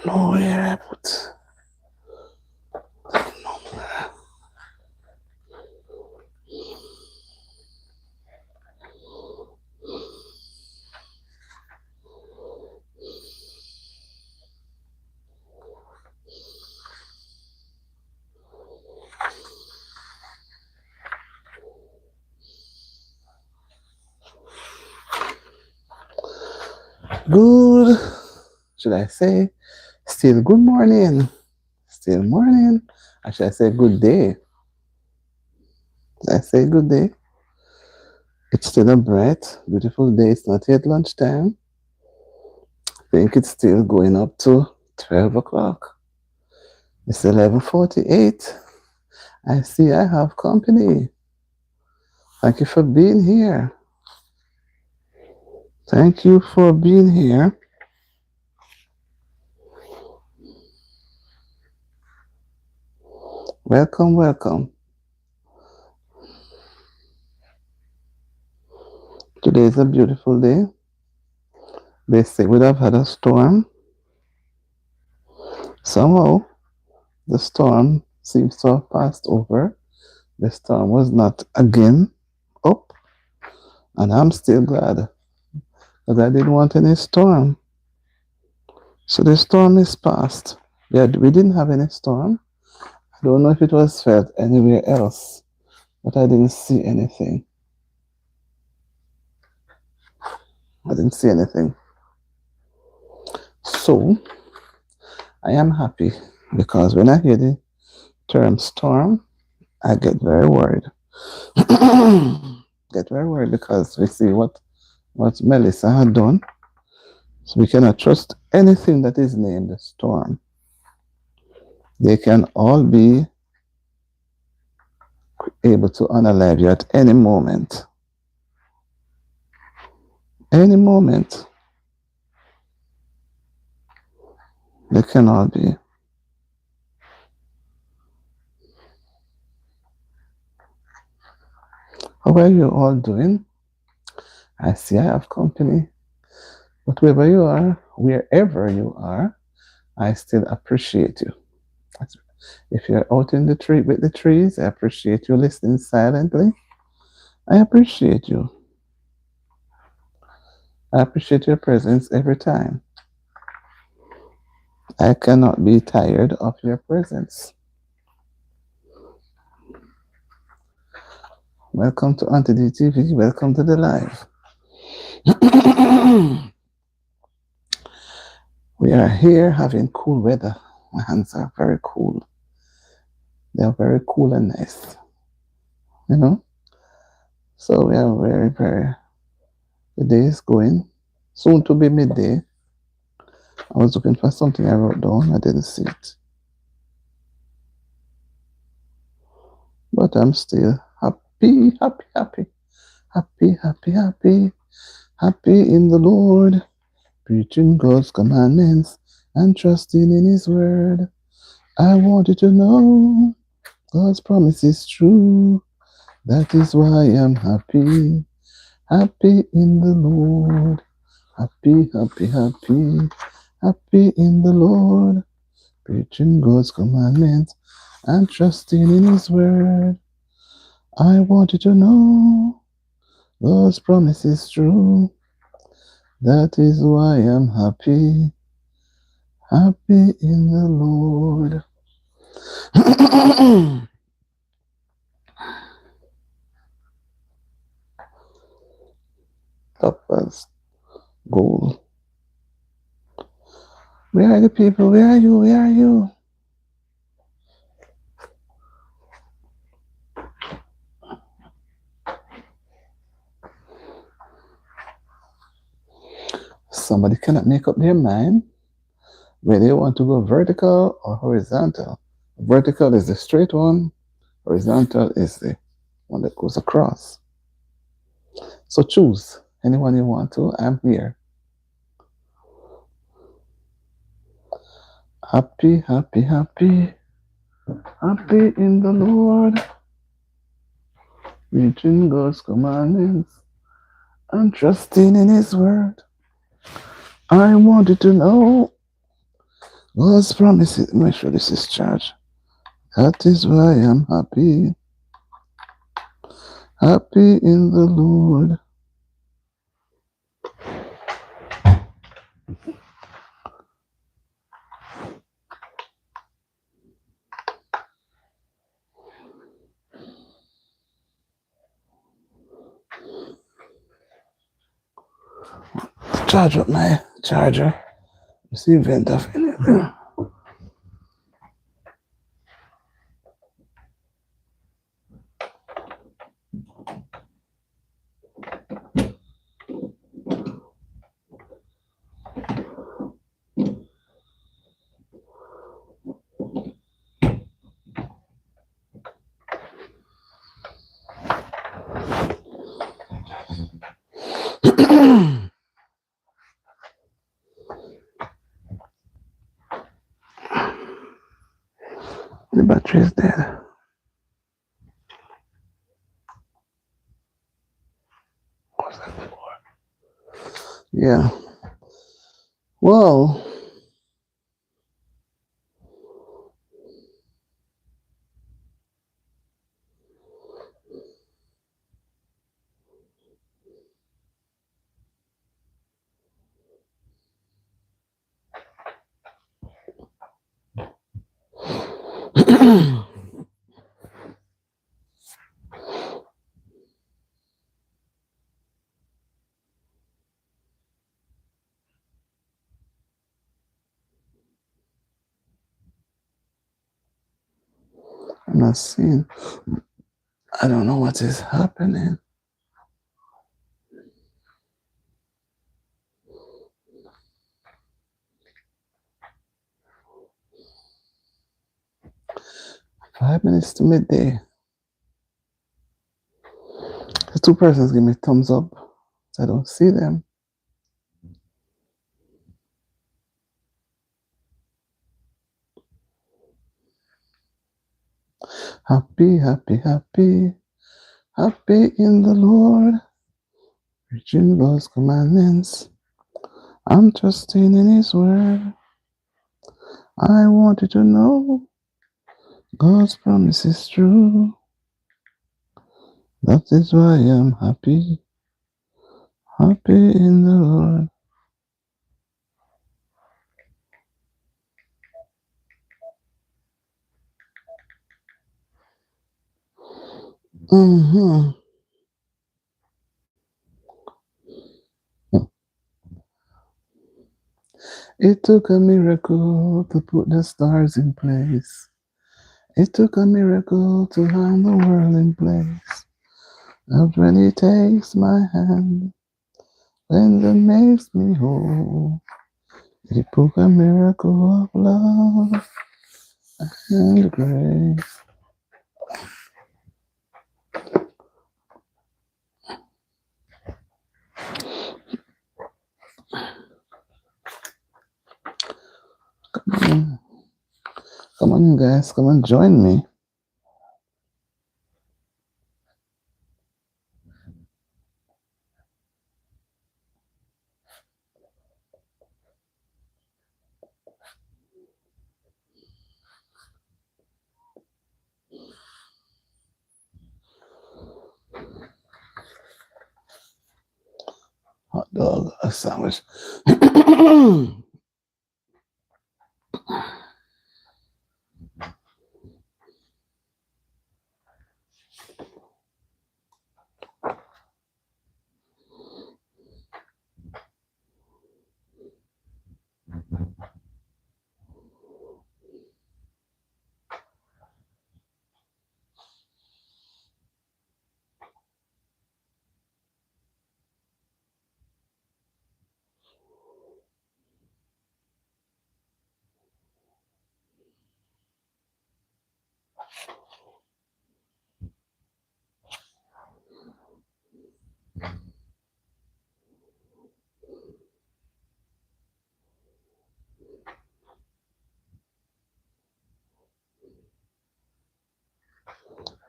know where I put. Good. Should I say still good morning? Still morning. Or should I say good day? I say good day. It's still a bright, beautiful day. It's not yet lunchtime. I think it's still going up to 12 o'clock. It's 11:48. I see I have company. Thank you for being here. Thank you for being here. Welcome, welcome. Today is a beautiful day. They say we'd have had a storm. Somehow, the storm seems to have passed over. The storm was not again up, and I'm still glad because I didn't want any storm. So the storm is past. We didn't have any storm. I don't know if it was felt anywhere else, but I didn't see anything. I didn't see anything. So I am happy because when I hear the term storm, I get very worried. Get very worried because we see what Melissa had done. So we cannot trust anything that is named storm. They can all be able to unalive you at any moment. Any moment. They can all be. How are you all doing? I see I have company. But wherever you are, I still appreciate you. If you're out in the tree with the trees, I appreciate you listening silently. I appreciate you. I appreciate your presence every time. I cannot be tired of your presence. Welcome to Auntie DTV. Welcome to the live. We are here having cool weather. My hands are very cool. They are very cool and nice. You know? So we are the day is going. Soon to be midday. I was looking for something I wrote down. I didn't see it. But I'm still happy, happy, happy. Happy, happy, happy. Happy in the Lord. Preaching God's commandments and trusting in His word. I want you to know God's promise is true. That is why I'm happy. Happy in the Lord. Happy, happy, happy. Happy in the Lord. Preaching God's commandments and trusting in His word. I want you to know God's promise is true. That is why I'm happy. Happy in the Lord. Topaz gold. Where are the people? Where are you? Where are you? Somebody cannot make up their mind whether they want to go vertical or horizontal. Vertical is the straight one, horizontal is the one that goes across. So choose anyone you want to. I'm here. Happy, happy, happy. Happy in the Lord. Reaching God's commandments and trusting in His word. I want you to know God's promises. Make sure this is charged. That is why I'm happy. Happy in the Lord. Charge up my charger. See vent of anything. The battery is dead. What's that for? Yeah. Well, I'm not seeing. I don't know what is happening. Five minutes to midday. The two persons give me thumbs up, so I don't see them. Happy, happy, happy, happy in the Lord. Preaching God's commandments. I'm trusting in His word. I want you to know God's promise is true. That is why I'm happy, happy in the Lord. Mm-hmm. It took a miracle to put the stars in place. It took a miracle to hang the world in place. Love when He takes my hand, when He makes me whole. It took a miracle of love and grace. Come on, guys, come and join me. Hot dog, a sandwich.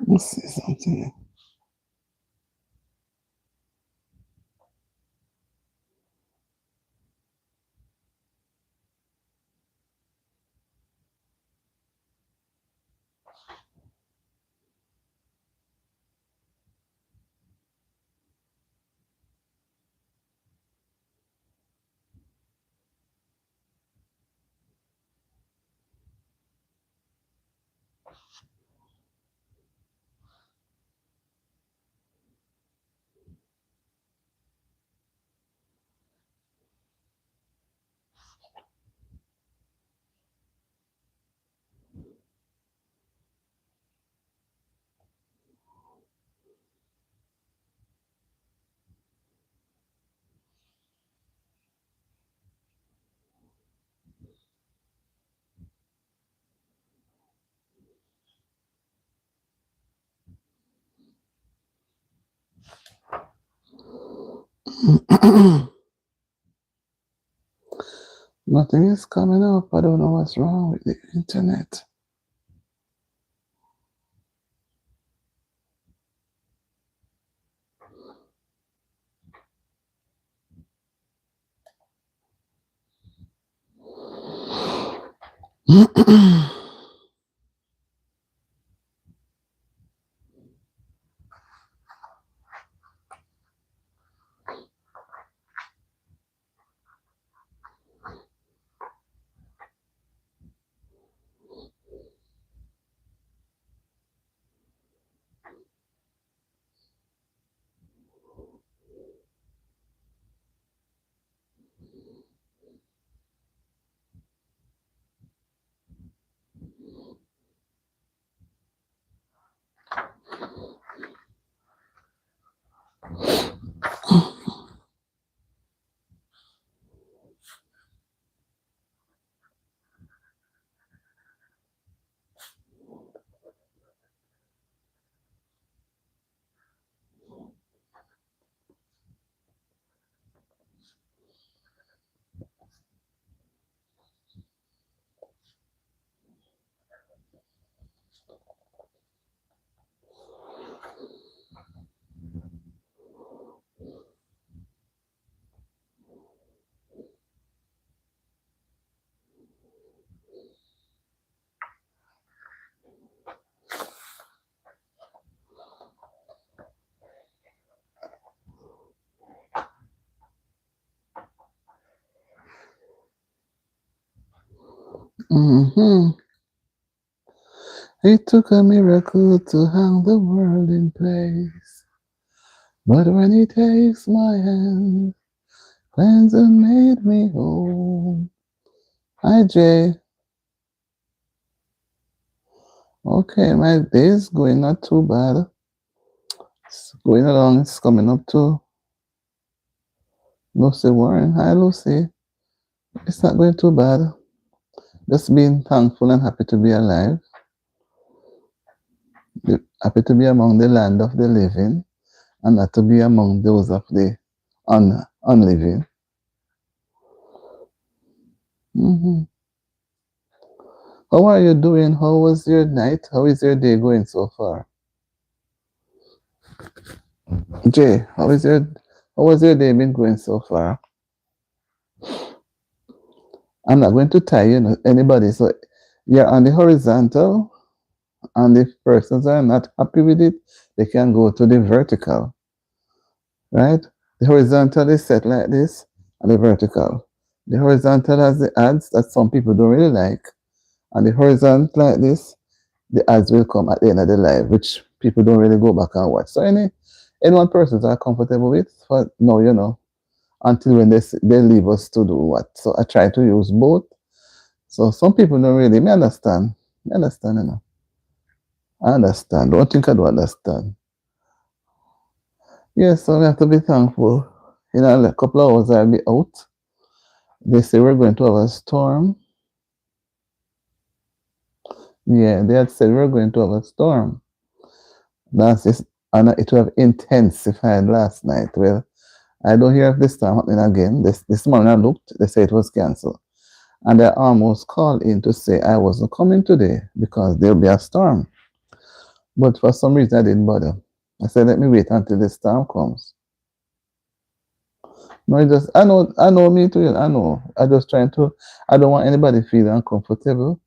Let's see something. Nothing is coming up. I don't know what's wrong with the internet. Mm-hmm. It took a miracle to hang the world in place. But when he takes my hand, cleansed and made me whole. Hi, Jay. Okay, my day's going not too bad. It's going along. It's coming up to Lucy Warren. Hi, Lucy. It's not going too bad. Just being thankful and happy to be alive. Happy to be among the land of the living and not to be among those of the unliving. Mm-hmm. How are you doing? How was your night? How is your day going so far? Jay, how was your day been going so far? I'm not going to tie anybody. So you're on the horizontal, and if persons are not happy with it, they can go to the vertical. Right? The horizontal is set like this, and the vertical. The horizontal has the ads that some people don't really like, and the horizontal like this, the ads will come at the end of the live, which people don't really go back and watch. So any one persons are comfortable with, but no, until when they leave us to do what. So I try to use both. So some people don't really me understand. Me understand. I understand. Don't think I don't understand. Yes, so we have to be thankful. In a couple of hours I'll be out. They say we're going to have a storm. Yeah, they had said we're going to have a storm. And it will have intensified last night. Well, I don't hear of this storm happening again. This morning I looked, they say it was cancelled. And I almost called in to say I wasn't coming today because there'll be a storm. But for some reason I didn't bother. I said, let me wait until the storm comes. No, I know me too. I know. I don't want anybody feeling uncomfortable.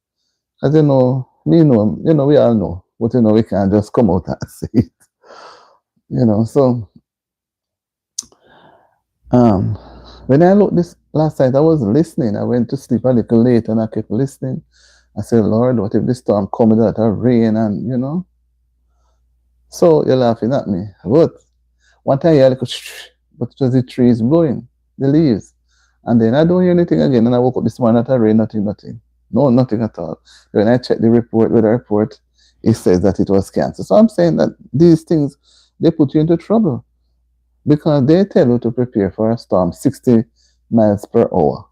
Because, we all know. But, we can't just come out and say it. So, um, when I looked this last night, I was listening. I went to sleep a little late and I kept listening. I said, Lord, what if the storm comes with a rain and. So you're laughing at me. But one time you hear like but it was the trees blowing, the leaves. And then I don't hear anything again. And I woke up this morning at a rain, nothing. No, nothing at all. When I checked the report, it says that it was cancer. So I'm saying that these things, they put you into trouble because they tell you to prepare for a storm 60 miles per hour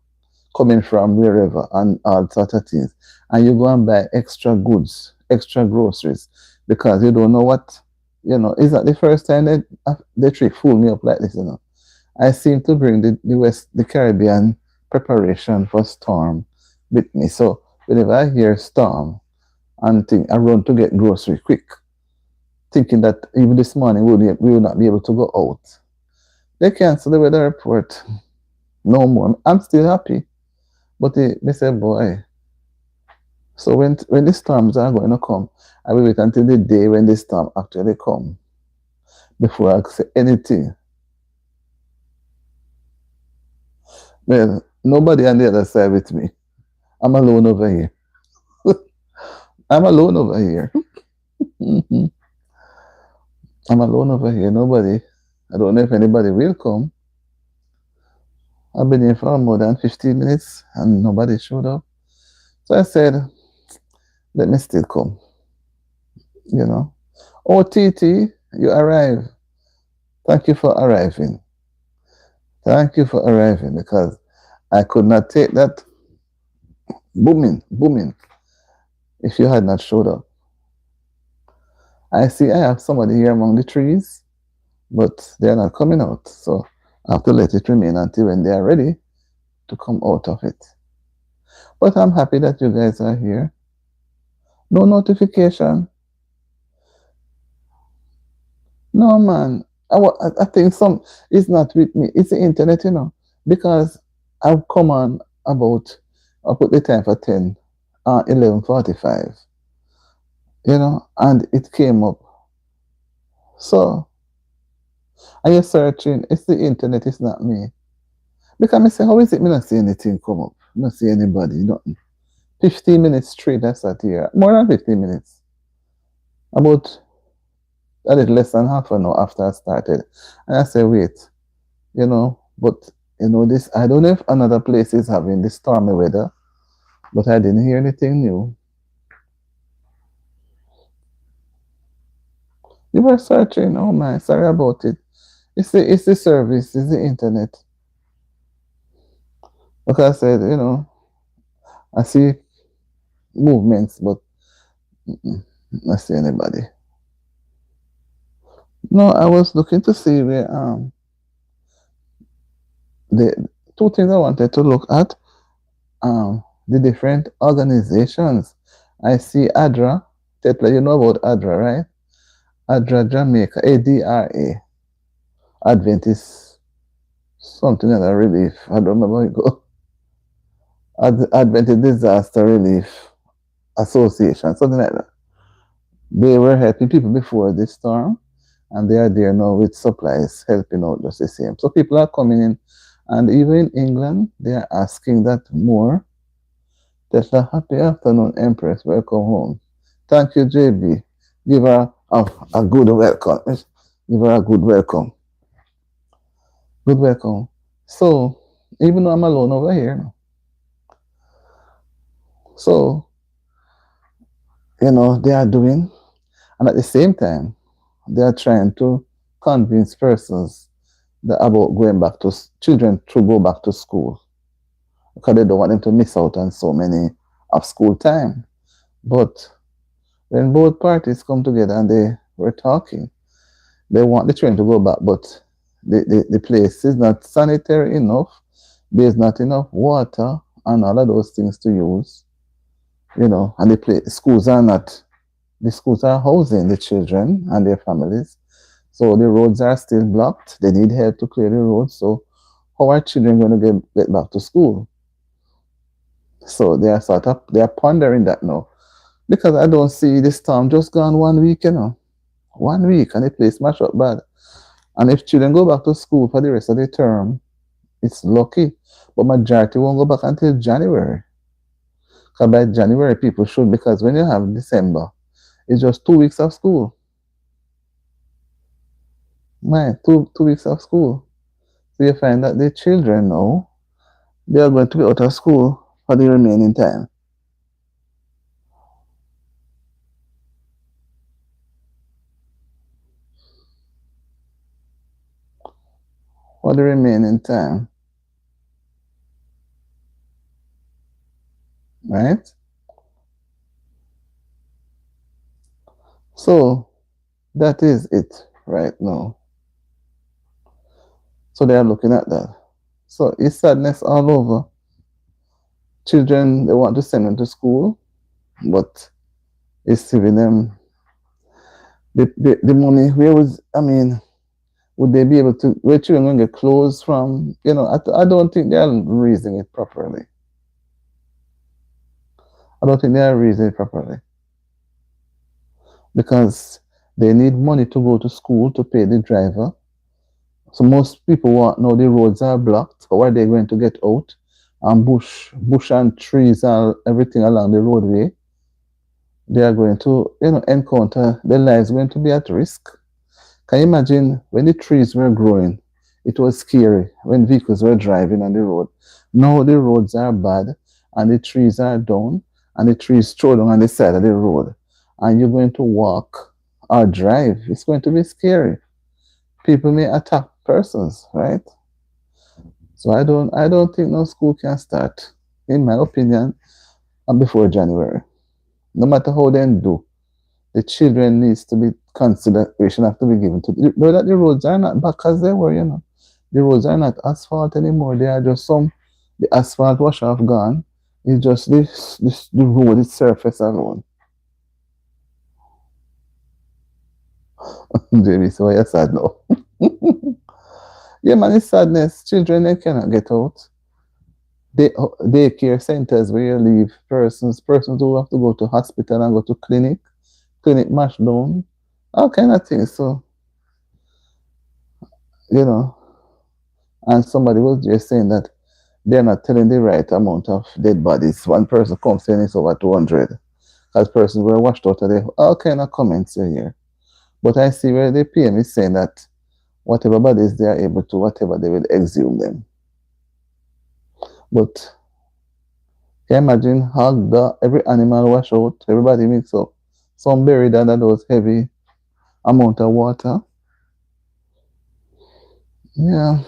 coming from wherever and all sorts of things. And you go and buy extra goods, extra groceries because you don't know what, it's not the first time they fool me up like this. I seem to bring the Caribbean preparation for storm with me. So whenever I hear storm and think I run to get grocery quick, thinking that even this morning we will not be able to go out. They cancel the weather report. No more. I'm still happy. But they say, boy, so when the storms are going to come, I will wait until the day when the storm actually come before I say anything. Well, nobody on the other side with me. I'm alone over here. I'm alone over here. Mhm. I'm alone over here. Nobody. I don't know if anybody will come. I've been here for more than 15 minutes and nobody showed up. So I said, let me still come, you know. Oh, TT, you arrive. Thank you for arriving. Thank you for arriving because I could not take that booming if you had not showed up. I see I have somebody here among the trees, but they're not coming out. So I have to let it remain until when they are ready to come out of it. But I'm happy that you guys are here. No notification. No, man. I think it's not with me. It's the internet, because I've come on about, I put the time for 10, 11:45, and it came up. So, are you searching? It's the internet, it's not me. Because I say, how is it me not see anything come up? Not see anybody, nothing. 15 minutes straight, that's at here. More than 15 minutes. About a little less than half an hour after I started. And I say, wait, but this, I don't know if another place is having this stormy weather, but I didn't hear anything new. You were searching. Oh my, sorry about it. It's the service, it's the internet. Like I said, I see movements, but I see anybody. No, I was looking to see where the two things I wanted to look at, the different organizations. I see ADRA. Tetla, you know about ADRA, right? ADRA Jamaica, ADRA, Adventist something like that relief. I don't remember how it go. Adventist Disaster Relief Association, something like that. They were helping people before this storm, and they are there now with supplies, helping out just the same. So people are coming in, and even in England, they are asking that more. Just a happy afternoon, Empress. Welcome home. Thank you, JB. Give her a good welcome. Give her a good welcome. Good welcome. So, even though I'm alone over here, so, they are doing, and at the same time, they are trying to convince persons that about going back to children to go back to school because they don't want them to miss out on so many of school time. But when both parties come together and they were talking, they want the children to go back, but the place is not sanitary enough. There's not enough water and all of those things to use, and the schools are housing the children and their families. So the roads are still blocked. They need help to clear the roads. So how are children going to get back to school? So they are pondering that now. Because I don't see this storm just gone 1 week, 1 week and the place mash up bad. And if children go back to school for the rest of the term, it's lucky. But majority won't go back until January. Because by January people should, because when you have December, it's just 2 weeks of school. Man, two weeks of school. So you find that the children now, they are going to be out of school for the remaining time. For the remaining time. Right? So that is it right now. So they are looking at that. So it's sadness all over. Children, they want to send them to school, but it's saving them the money. Where was, I mean, would they be able to, where children going to get clothes from? You know, I don't think they're raising it properly. I don't think they are raising it properly because they need money to go to school to pay the driver. So most people want know the roads are blocked. How are they going to get out? And bush and trees and everything along the roadway, they are going to, you know, encounter their lives going to be at risk. Can you imagine when the trees were growing? It was scary when vehicles were driving on the road. Now the roads are bad and the trees are down and the trees thrown on the side of the road. And you're going to walk or drive. It's going to be scary. People may attack persons, right? So I don't think no school can start, in my opinion, before January. No matter how they do, the children needs to be consideration have to be given to. You know that the roads are not back as they were, you know. The roads are not asphalt anymore. They are just some the asphalt wash off gone. It's just this the road, its surface alone. Jamie, so you're sad now. Yeah, man, it's sadness. Children they cannot get out. Day daycare centers where you leave persons who have to go to hospital and go to clinic mash down, all kind of things. So you know, and somebody was just saying that they're not telling the right amount of dead bodies. One person comes saying it's over 200. As persons were washed out of there. All kind of comments here. But I see where the PM is saying that whatever bodies they are able to, whatever they will exhume them. But can you imagine how every animal wash out, everybody mix up. Some buried under those heavy amount of water. Yeah.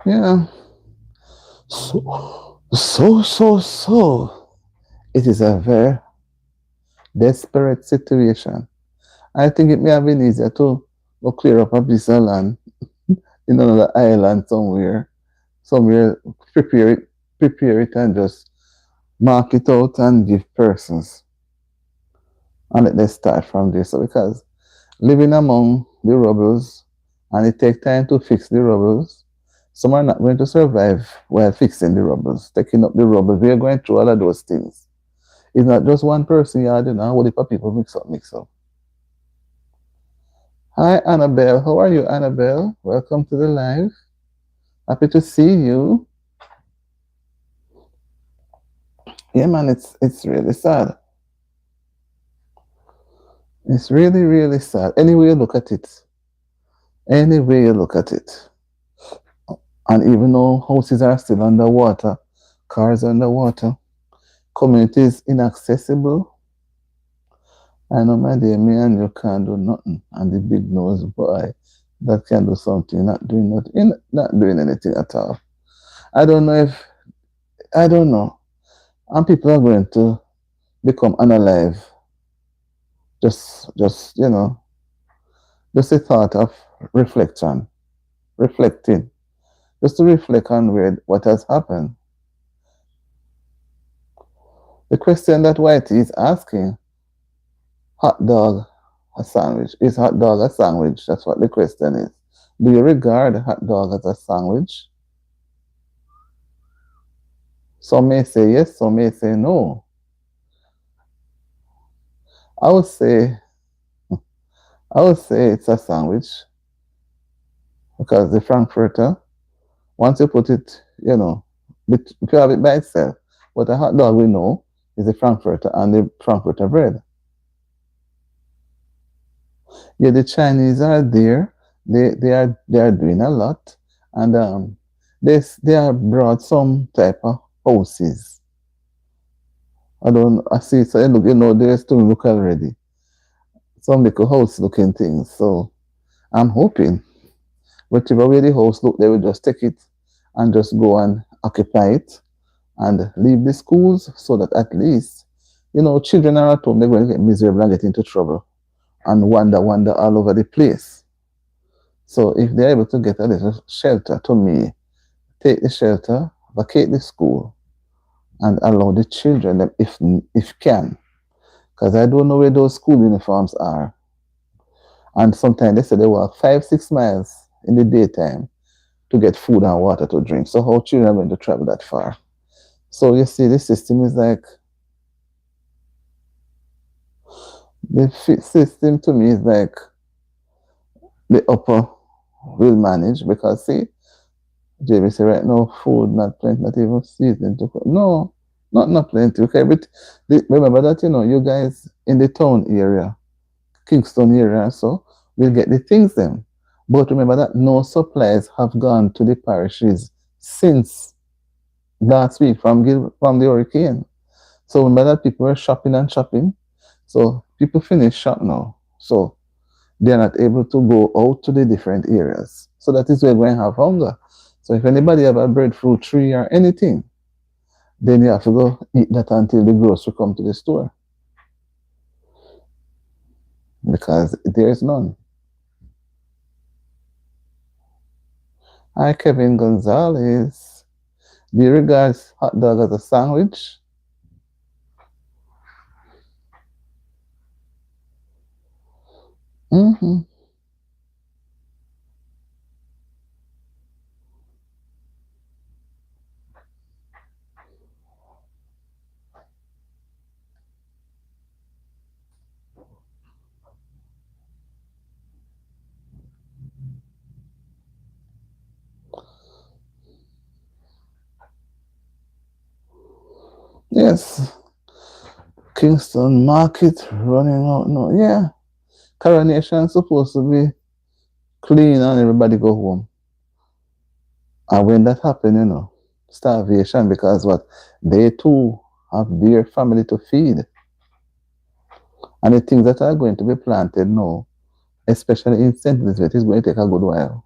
Yeah. So. It is a very desperate situation. I think it may have been easier to go clear up a piece of land in another island somewhere prepare it and just mark it out and give persons and let them start from there. So because living among the rubbles and it takes time to fix the rubbles, some are not going to survive while fixing the rubbles, taking up the rubble. We are going through all of those things. It's not just one person, you know, what if people mix up. Hi, Annabelle. How are you, Annabelle? Welcome to the live. Happy to see you. Yeah, man, it's really sad. It's really, really sad. Any way you look at it. Any way you look at it. And even though houses are still underwater, cars underwater, communities inaccessible, I know, my dear, me and you can't do nothing. And the big nose boy that can do something, not doing nothing, not doing anything at all. I don't know if, I don't know. And people are going to become unalive. Just you know, just a thought of reflecting, just to reflect on what has happened. The question that Whitey is asking, hot dog a sandwich? Is hot dog a sandwich? That's what the question is. Do you regard hot dog as a sandwich? Some may say yes, some may say no. I would say it's a sandwich because the Frankfurter, once you put it, you know, if you have it by itself, but a hot dog we know is the Frankfurter and the Frankfurter bread. Yeah, the Chinese are there. They are doing a lot, and they have brought some type of houses. I see. So look, you know, there's still look already some little house looking things. So I'm hoping whichever way the house look, they will just take it and just go and occupy it and leave the schools so that at least, children are at home, they're going to get miserable and get into trouble and wander all over the place. So if they're able to get a little shelter, to me, take the shelter, vacate the school, and allow the children, them if can, because I don't know where those school uniforms are. And sometimes they say they walk 5, 6 miles in the daytime to get food and water to drink. So how children are going to travel that far? So you see, the system is like system to me is like the upper will manage because see, JB say right now food not plenty, not even seasoning to cook. No, not plenty. Okay, but remember that you guys in the town area, Kingston area, so will get the things then. But remember that no supplies have gone to the parishes since last week from the hurricane. So remember that people were shopping and shopping. So people finish shop now. So they are not able to go out to the different areas. So that is where we're going to have hunger. So if anybody have a breadfruit tree or anything, then you have to go eat that until the grocery come to the store. Because there is none. Hi, Kevin Gonzalez. Do you regard hot dog as a sandwich? Mm-hmm. Yes. Kingston Market running out now. Yeah. Coronation supposed to be clean and everybody go home. And when that happen, starvation because what they too have their family to feed. And the things that are going to be planted now, especially in St. Elizabeth, is going to take a good while.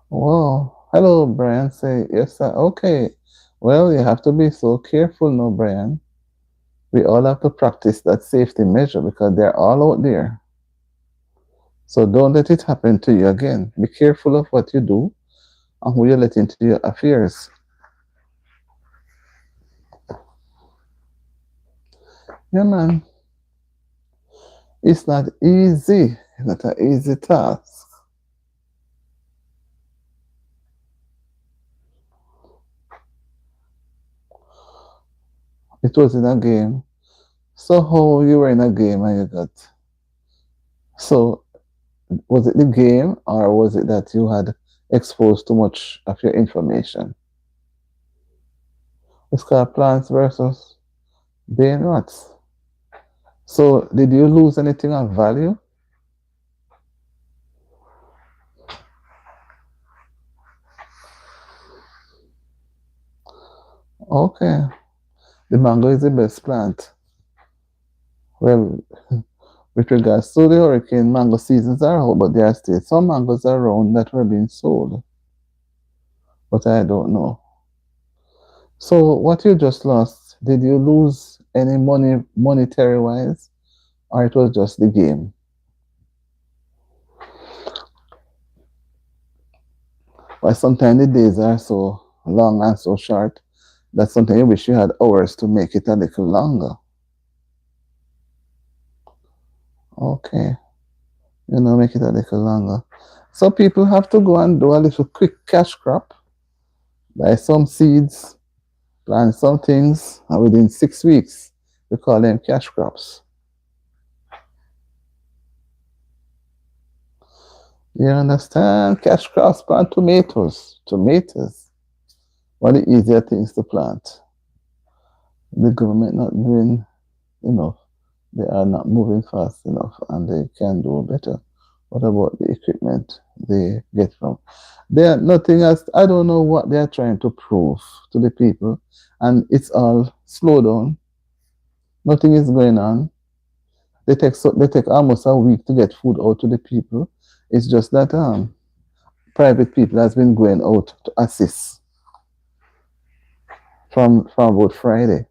Wow. Hello, Brian. Say yes, sir. Okay. Well, you have to be so careful now, Brian. We all have to practice that safety measure because they're all out there. So don't let it happen to you again. Be careful of what you do and who you let into your affairs. Yeah, man. It's not easy. It's not an easy task. It was in a game. So how you were in a game and you got so was it the game or was it that you had exposed too much of your information? It's called Plants versus Being Rats. So did you lose anything of value? Okay. The mango is the best plant. Well, with regards to the hurricane, mango seasons are out, but there are still some mangoes around that were being sold. But I don't know. So what you just lost, did you lose any money monetary wise? Or it was just the game? But sometimes the days are so long and so short that sometimes you wish you had hours to make it a little longer. Okay. Make it a little longer. So people have to go and do a little quick cash crop, buy some seeds, plant some things, and within 6 weeks, we call them cash crops. You understand? Cash crops plant tomatoes. Tomatoes. One of the easier things to plant. The government not doing enough. They are not moving fast enough and they can do better. What about the equipment they get from? They are nothing else. I don't know what they are trying to prove to the people. And it's all slow down. Nothing is going on. They take almost a week to get food out to the people. It's just that private people has been going out to assist from about Friday.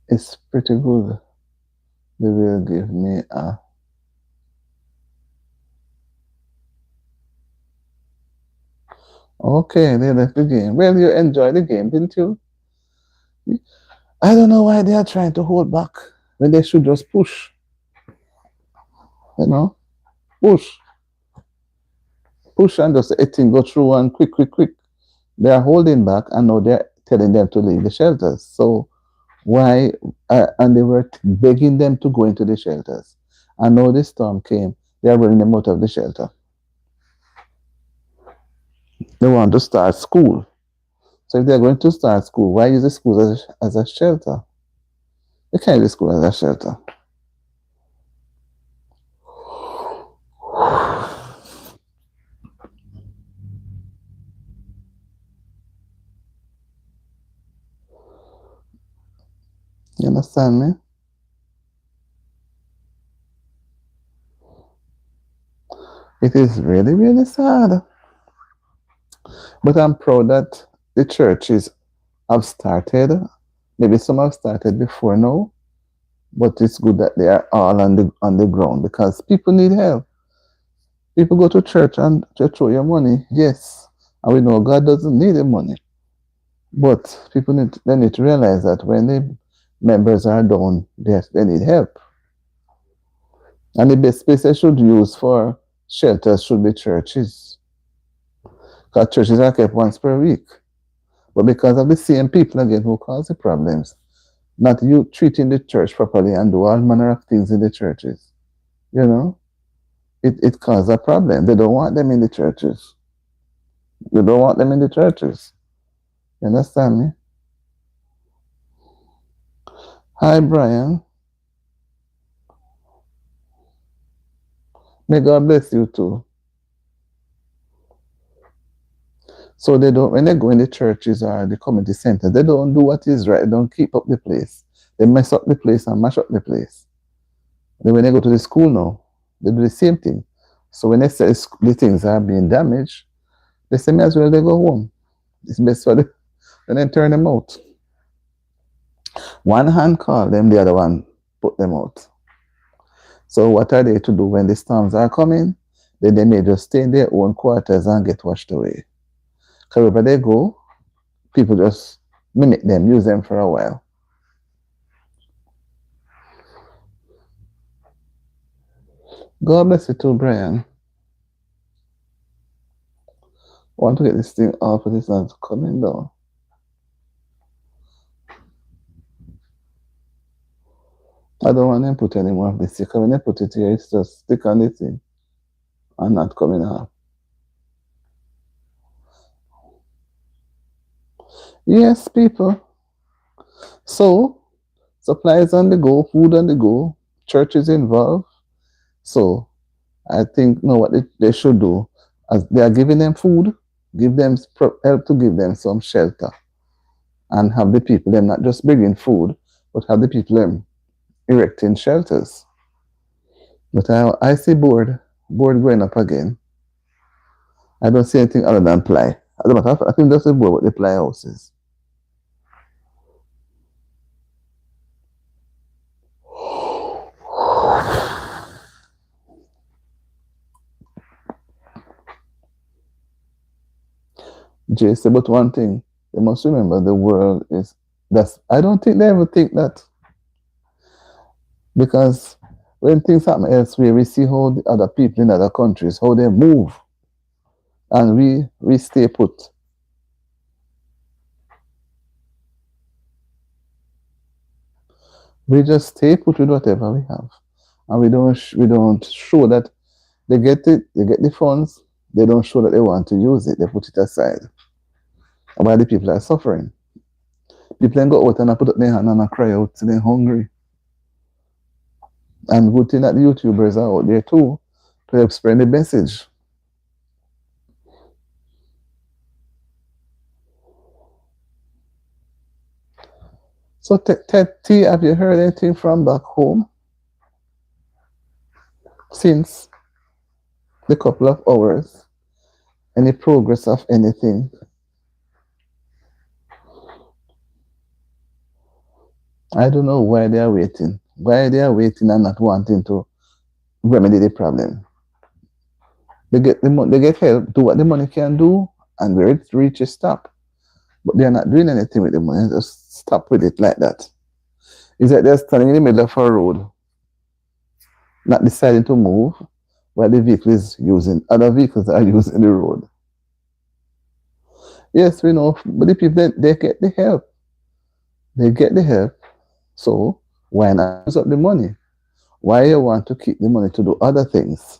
It's pretty good. They will give me a. Okay, they left the game. Well, you enjoyed the game, didn't you? I don't know why they are trying to hold back when they should just push. You know, push, push, and just let thing go through and quick, quick, quick. They are holding back, and now they're telling them to leave the shelters. So why? And they were begging them to go into the shelters. And now the storm came. They are running them out of the shelter. They want to start school. So if they're going to start school, why use the school as a shelter? They can't use the school as a shelter. You understand me? It is really, really sad. But I'm proud that the churches have started. Maybe some have started before now, but it's good that they are all on the ground because people need help. People go to church and to throw your money, yes. And we know God doesn't need the money. But people need to realize that when the members are down, they need help. And the best place they should use for shelters should be churches. Because churches are kept once per week. But because of the same people again who cause the problems, not you treating the church properly and do all manner of things in the churches, you know, it causes a problem. They don't want them in the churches. They don't want them in the churches. You understand me? Hi, Brian. May God bless you too. So they don't, when they go in the churches or the community centers, they don't do what is right. They don't keep up the place. They mess up the place and mash up the place. Then when they go to the school now, they do the same thing. So when they say the things are being damaged, they say may as well they go home. It's best for them. And then turn them out. One hand call them, the other one put them out. So what are they to do when the storms are coming? Then they may just stay in their own quarters and get washed away. Wherever they go, people just mimic them, use them for a while. God bless you too, Brian. I want to get this thing off, but it's not coming down. I don't want to put any more of this here. When they put it here, it's just stick on the thing and not coming off. Yes, people. So, supplies on the go, food on the go, churches involved. So, I think know what they should do. As they are giving them food, give them help to give them some shelter, and have the people them not just bringing food, but have the people them erecting shelters. But I see board going up again. I don't see anything other than ply. As a matter of fact, I think that's the board with the ply houses. Jay said, but one thing, they must remember the world is that's I don't think they ever think that. Because when things happen elsewhere, we see how the other people in other countries, how they move. And we stay put. We just stay put with whatever we have. And we don't show that they get the funds, they don't show that they want to use it, they put it aside. While the people are suffering. People then go out and put up their hand and cry out till they're hungry. And good thing that the YouTubers are out there too to help spread the message. So, T, have you heard anything from back home since the couple of hours? Any progress of anything? I don't know why they are waiting. Why they are waiting and not wanting to remedy the problem. They get help, do what the money can do, and where it reaches stop. But they are not doing anything with the money. Just stop with it like that. It's like they're standing in the middle of a road, not deciding to move, while the vehicle is using other vehicles are using the road. Yes, we know, but the people they get the help. They get the help. So why not use up the money? Why you want to keep the money to do other things?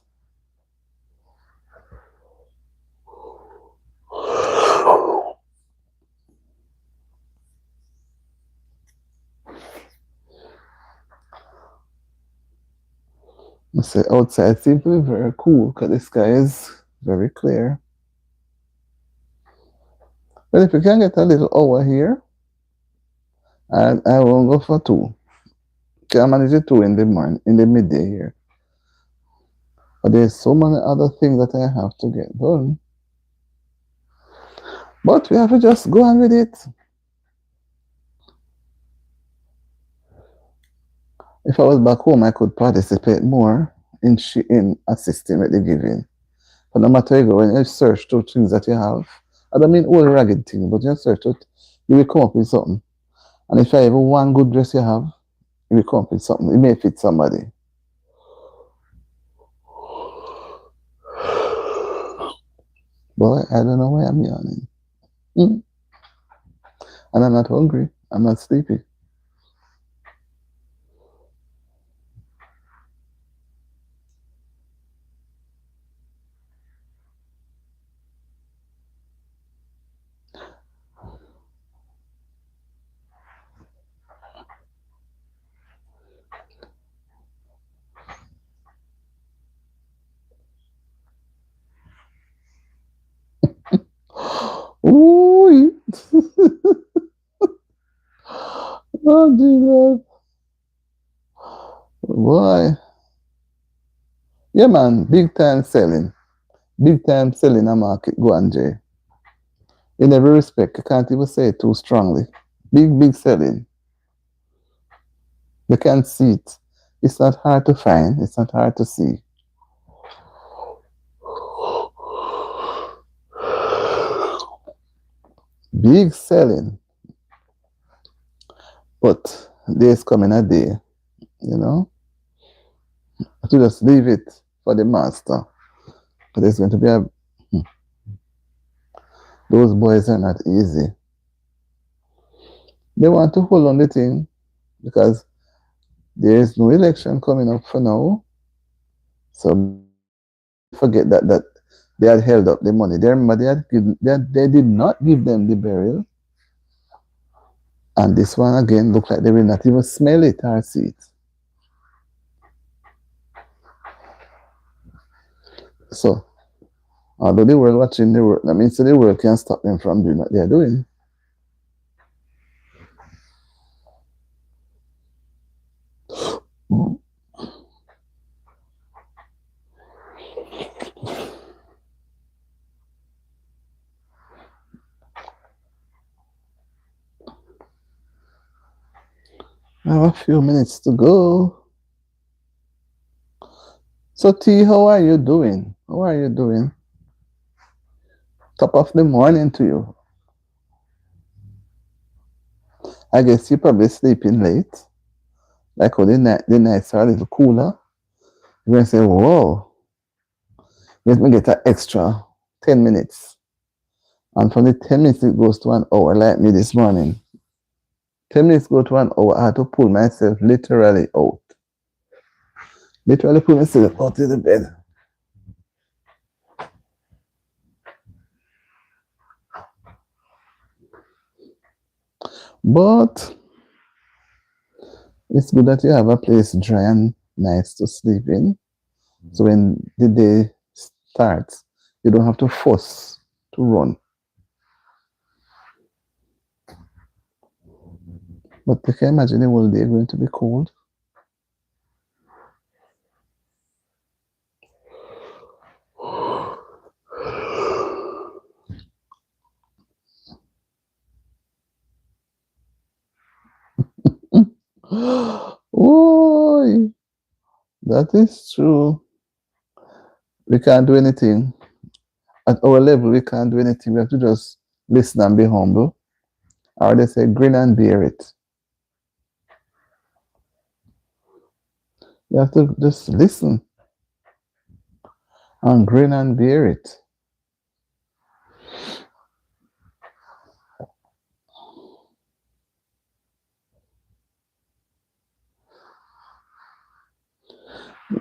I say outside seems to be very cool because the sky is very clear. But if you can get a little hour here, I will go for two. Can manage it two in the morning, in the midday here. But there's so many other things that I have to get done. But we have to just go on with it. If I was back home, I could participate more in assisting with the giving. But no matter you go, when you search through things that you have, I don't mean all ragged things, but you search it, you will come up with something. And if you have even one good dress you have, you will come up with something. It may fit somebody. Boy, I don't know why I'm yawning. Mm. And I'm not hungry. I'm not sleepy. Ooh. Oh, Jesus. Boy. Yeah, man. Big time selling. Big time selling a market. Go on, Jay. In every respect, I can't even say it too strongly. Big selling. You can see it. It's not hard to find. It's not hard to see. Big selling. But there's coming a day, you know, to just leave it for the master. But there's going to be a. Those boys are not easy. They want to hold on the thing because there is no election coming up for now. So forget that they had held up the money. They remember they did not give them the burial. And this one again looked like they will not even smell it or see it. So although the world watching the world, that means the world can stop them from doing what they are doing. I have a few minutes to go. So T, how are you doing? How are you doing? Top of the morning to you. I guess you're probably sleeping late. Like when the nights are a little cooler. You're gonna say, whoa, let me get an extra 10 minutes. And from the 10 minutes it goes to an hour like me this morning. 10 minutes go to an hour, I had to pull myself literally out. Literally pull myself out of the bed. But it's good that you have a place dry and nice to sleep in. So when the day starts, you don't have to force to run. But they can imagine the whole day going to be cold. Oh, that is true. We can't do anything. At our level, we can't do anything. We have to just listen and be humble. Or they say, grin and bear it. You have to just listen and grin and bear it.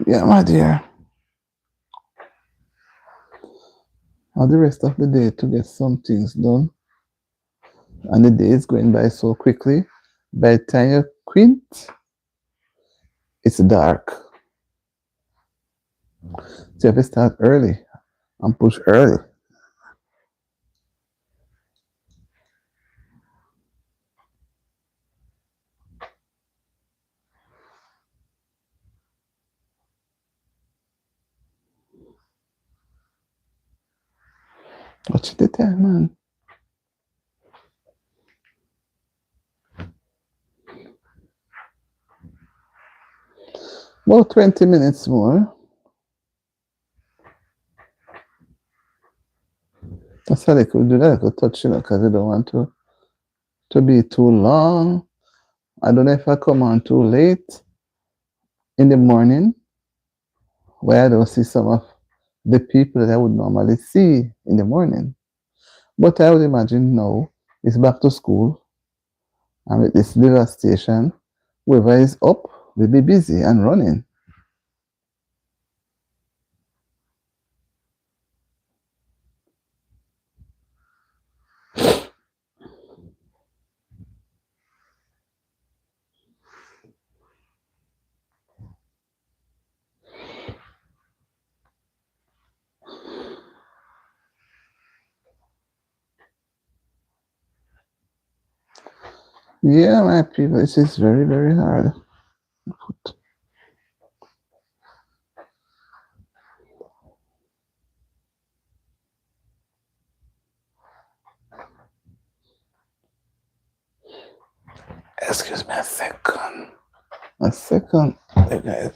Yeah, my dear. And the rest of the day to get some things done. And the day is going by so quickly. By the time you quit, it's dark. So you have to start early and push early. Watch the time, man. About 20 minutes more. That's how they could do that. I could touch, because they don't want to be too long. I don't know if I come on too late in the morning, where I don't see some of the people that I would normally see in the morning. But I would imagine now it's back to school, and with this devastation, whoever is up will be busy and running. Yeah, my people, it is very, very hard. Excuse me a second. A second, hey guys.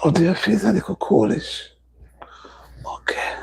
Oh, dear, feels a little coolish. Okay.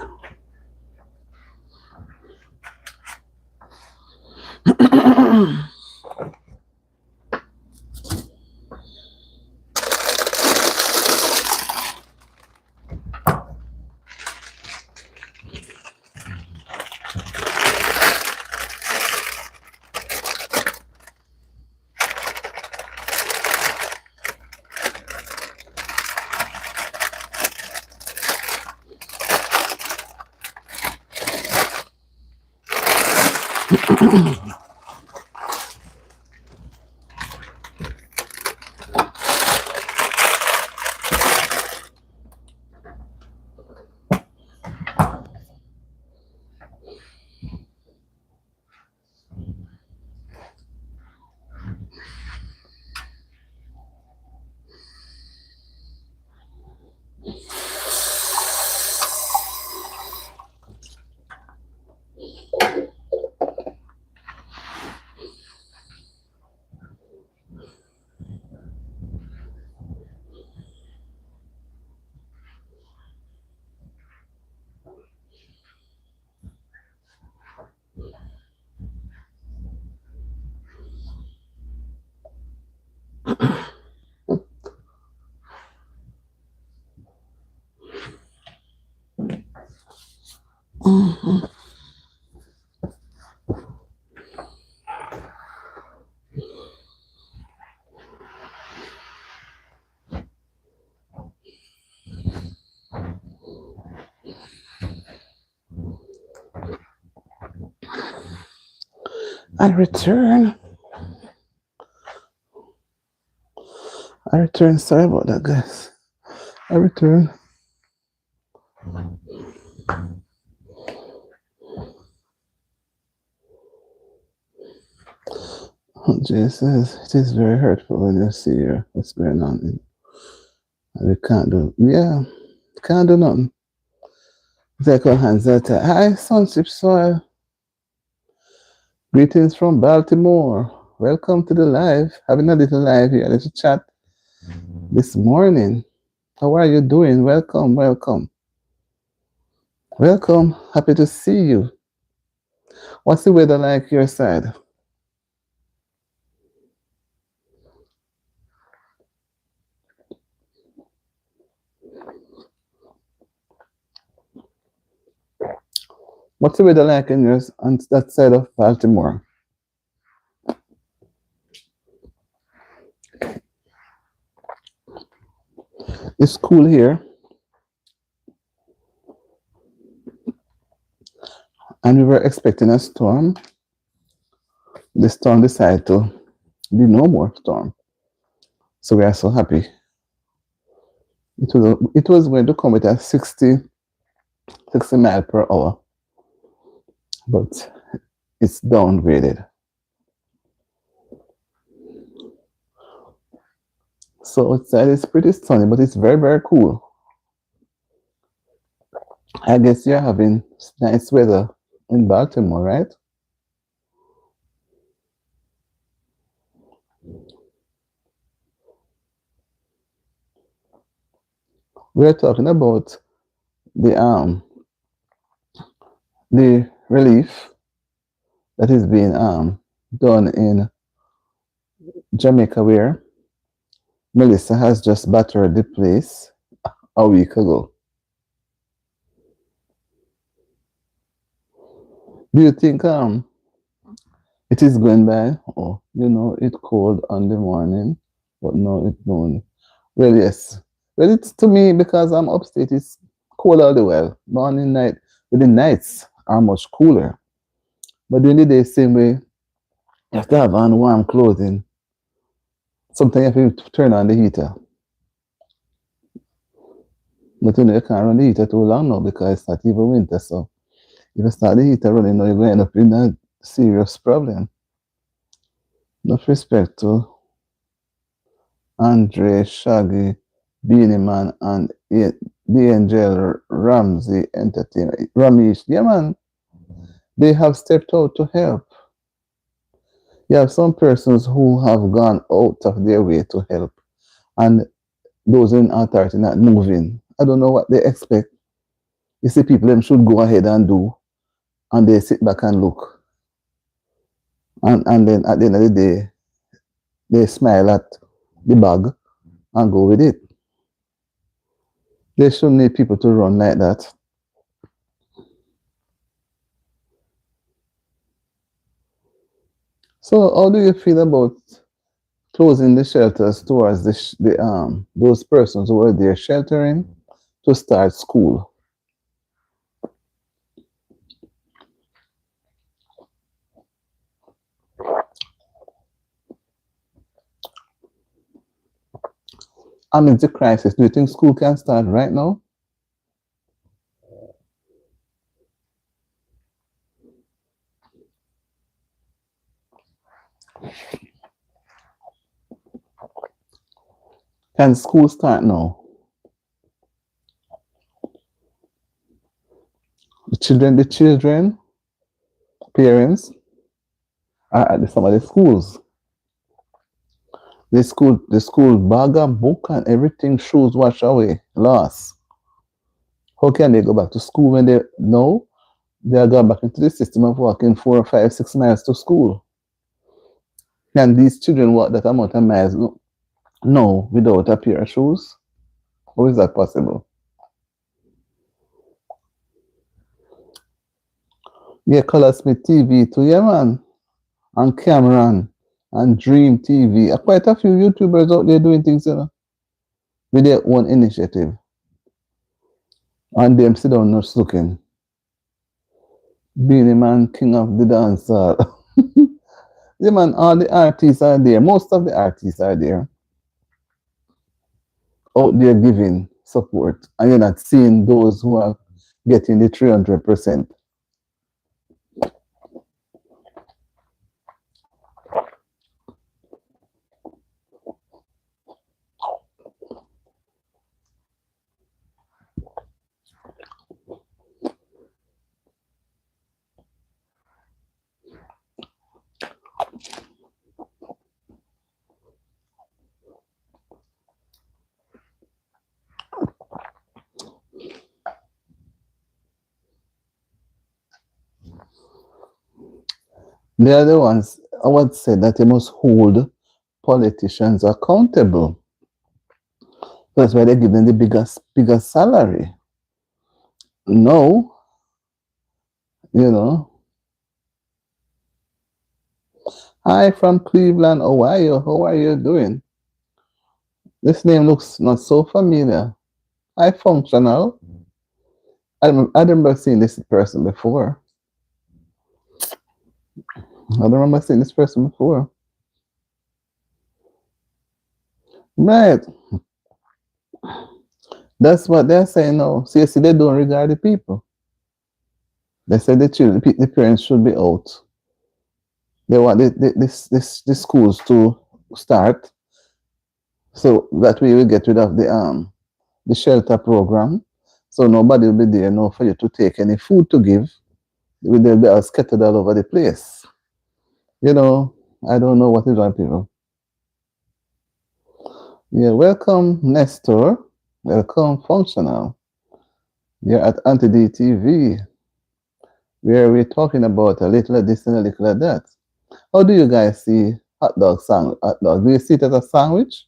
Mhm. I return. I return. Sorry about that, guys. I return. Jay says it is very hurtful when you see what's going on. And we can't do. Yeah, can't do nothing. Take our hands at it. Hi, Sonship Soil. Greetings from Baltimore. Welcome to the live. Having a little live here, a little chat this morning. How are you doing? Welcome, welcome. Welcome. Happy to see you. What's the weather like your side? What's the weather like in yours on that side of Baltimore? It's cool here, and we were expecting a storm. The storm decided to be no more storm. So we are so happy. It was going to come with a 60 mile per hour, but it's downgraded. So outside it's pretty sunny, but it's very, very cool. I guess you're having nice weather in Baltimore, right? We're talking about the um the relief that is being done in Jamaica, where Melissa has just battered the place a week ago. Do you think it is going by? Oh, it's cold on the morning, but no, it don't. Well, yes. Well, it's to me because I'm upstate. It's cold all the while. Morning, night. But the nights are much cooler. But during the day, same way, you have to have on warm clothing. Sometimes you have to turn on the heater. But you can't run the heater too long now because it's not even winter. So if you start the heater running now, you're going to end up in a serious problem. Enough respect to Andre, Shaggy, Beanie Man, and the Angel Ramsey Entertainment. Ramesh, yeah, man, they have stepped out to help. You have some persons who have gone out of their way to help, and those in authority not moving. I don't know what they expect. You see, people them should go ahead and do, and they sit back and look, and then at the end of the day, they smile at the bag and go with it. They shouldn't need people to run like that. So, how do you feel about closing the shelters towards the those persons who were there sheltering to start school? Amidst the crisis, do you think school can start right now? Can school start now? The children, parents are at some of the schools. The school bag and book and everything, shoes wash away, lost. How can they go back to school when they know they are going back into the system of walking 4 or 5, 6 miles to school? Can these children walk that amount of miles? No, without a pair of shoes? How is that possible? Yeah, Colorsmith TV too, yeah, man. And Cameron and Dream TV. Quite a few YouTubers out there doing things, you know, with their own initiative. And them sit down just looking. Being the man, king of the dancer. Yeah, man, all the artists are there. Most of the artists are there out there giving support. And you're not seeing those who are getting the 300%. They are the ones, I would say, that they must hold politicians accountable. That's why they give them the biggest salary. No, you know. Hi from Cleveland, Ohio. How are you doing? This name looks not so familiar. Hi, functional. I remember seeing this person before. I don't remember seeing this person before. Right. That's what they're saying now. See, they don't regard the people. They said the children, the parents should be out. They want the schools to start, so that way we get rid of the shelter program. So nobody will be there now for you to take any food to give. They'll be all scattered all over the place. You know, I don't know what is wrong, people. Yeah, welcome, Nestor. Welcome, Functional. You're at Anti-D TV, where we're talking about a little of this and a little of that. How do you guys see hot dog sandwich? Hot dog? Do you see it as a sandwich?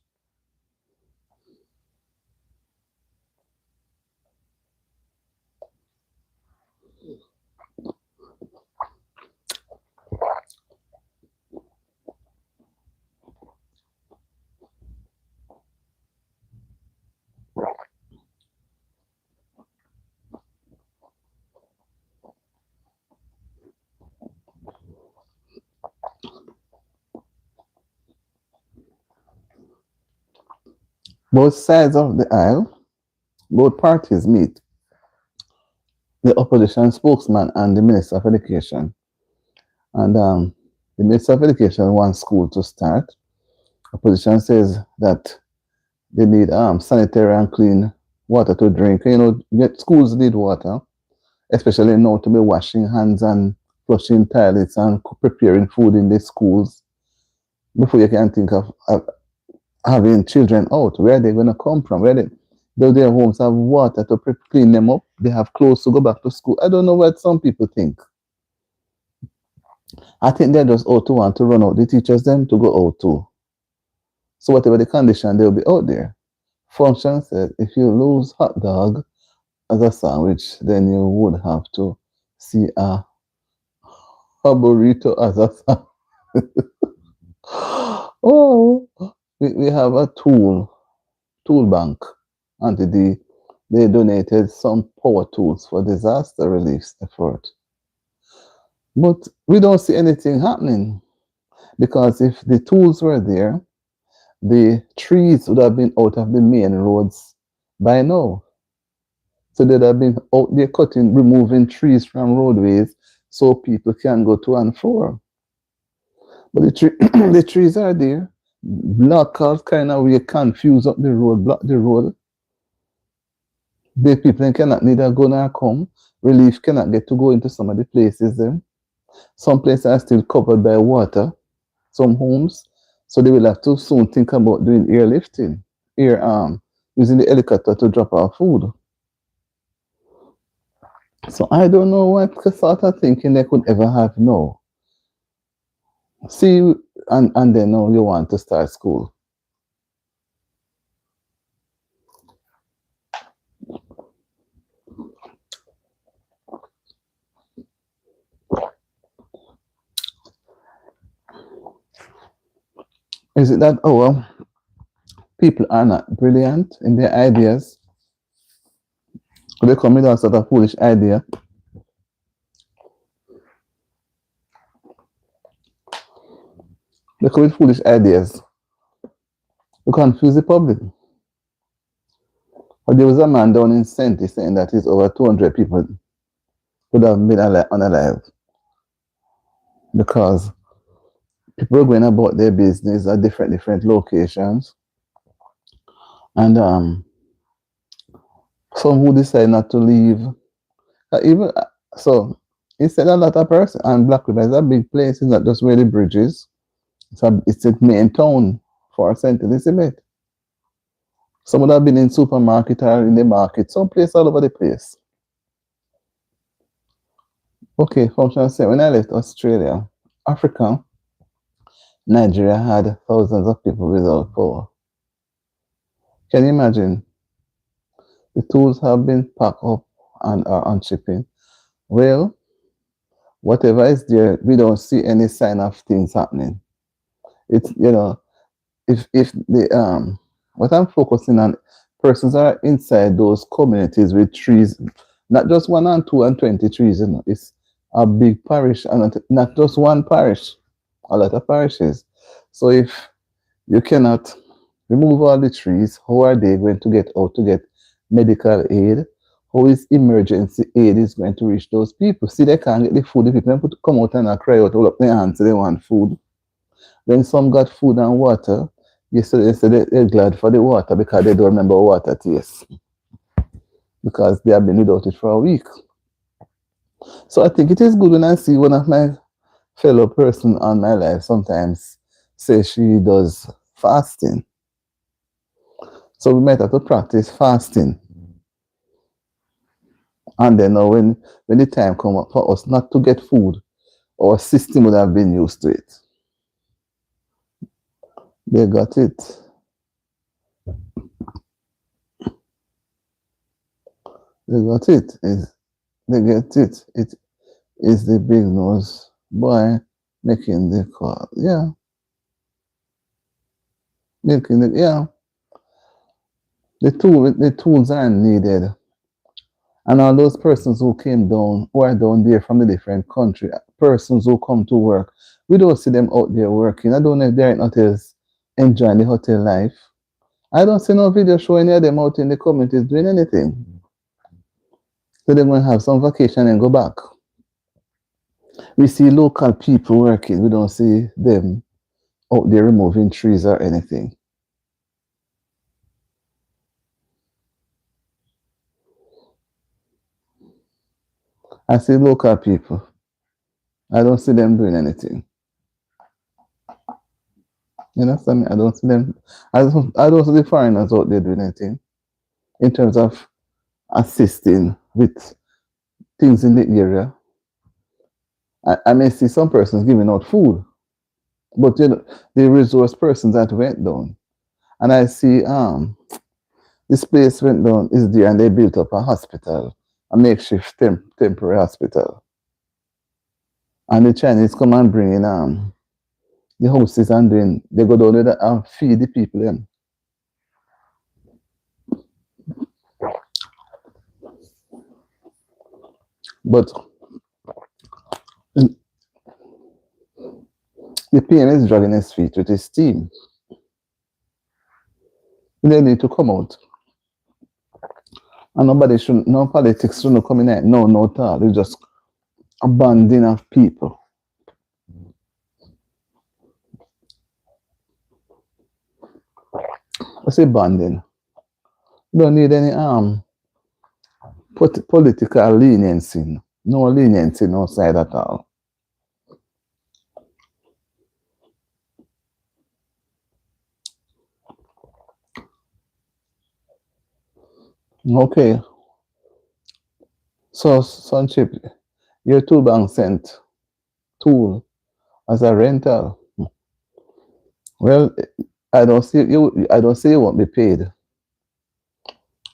Both sides of the aisle, both parties meet. The opposition spokesman and the Minister of Education. And the Minister of Education wants school to start. Opposition says that they need sanitary and clean water to drink. You know, schools need water, especially now to be washing hands and flushing toilets and preparing food in the schools before you can think of having children out. Where are they going to come from? Do their homes have water to clean them up? They have clothes to go back to school. I don't know what some people think. I think they're just out to want to run out the teachers them to go out too. So whatever the condition, they'll be out there. Function said if you lose hot dog as a sandwich, then you would have to see a burrito as a sandwich. Oh, we have a tool bank. And they donated some power tools for disaster relief effort. But we don't see anything happening because if the tools were there, the trees would have been out of the main roads by now. So they'd have been out there cutting, removing trees from roadways so people can go to and fro. But the trees are there. Block out kind of way, confuse up the road, block the road. The people cannot neither go nor come. Relief cannot get to go into some of the places there. Some places are still covered by water, some homes. So they will have to soon think about doing airlifting, using the helicopter to drop off food. So I don't know what sort of thinking they could ever have now. See, and then now you want to start school. Is it that our people are not brilliant in their ideas? They come with a sort of foolish idea. They come with foolish ideas to confuse the public. But there was a man down in Senti saying that it's over 200 people would have been unalive because people were going about their business at different locations, and some who decide not to leave. Even so, he said a lot of person, and Black River is a big place. It's not just really bridges. It's a main town for St. Elizabeth. Some would have been in supermarket or in the market, some place all over the place. Okay, function said when I left Australia, Africa, Nigeria had thousands of people without power. Can you imagine? The tools have been packed up and are on shipping. Well, whatever is there, we don't see any sign of things happening. It's if the what I'm focusing on, persons are inside those communities with trees, not just 1 and 2 and 20 trees, it's a big parish and not just one parish, a lot of parishes. So if you cannot remove all the trees, how are they going to get out to get medical aid? How is emergency aid is going to reach those people? See, they can't get the food. The people put come out and cry out, hold up their hands, they want food. When some got food and water, yesterday they said they're glad for the water because they don't remember water taste. Because they have been without it for a week. So I think it is good when I see one of my fellow person on my life sometimes say she does fasting. So we might have to practice fasting. And then when the time comes up for us not to get food, our system would have been used to it. They got it. They got it. They get it. It is the big nose boy making the call. Yeah. Making it, yeah. The tools are needed. And all those persons who came down, who are down there from the different country, persons who come to work, we don't see them out there working. I don't know if they're in hotels enjoying the hotel life. I don't see no video showing any of them out in the communities doing anything. So they're going to have some vacation and go back. We see local people working. We don't see them out there removing trees or anything. I see local people. I don't see them doing anything. You understand me? I don't see them. I don't see the foreigners out there doing anything in terms of assisting with things in the area. I may see some persons giving out food, but the resource persons that went down, and I see this place went down is there, and they built up a hospital, a makeshift temporary hospital, and the Chinese come and bring in the houses and then they go down there and feed the people them. But the PM is dragging his feet with his team. They need to come out. And no politics shouldn't come in there. No thought. It's just a banding of people. I say banding. You don't need any political leniency. No leniency, no side at all. Okay. So, Sunchip, your Toolbank sent tool as a rental. Well, I don't see you won't be paid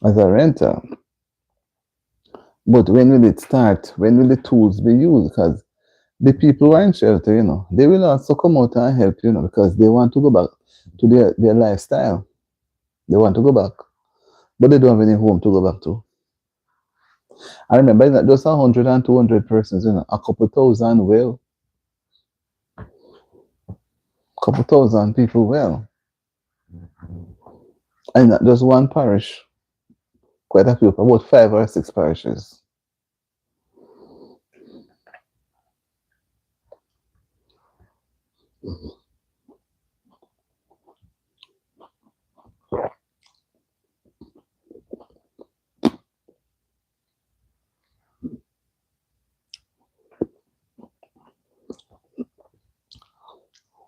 as a rental. But when will it start? When will the tools be used? Because The people who are in shelter, they will also come out and help, because they want to go back to their lifestyle. They want to go back, but they don't have any home to go back to. I remember that just 100 and 200 persons, a couple thousand well, couple thousand people well, and not just one parish, quite a few, about 5 or 6 parishes.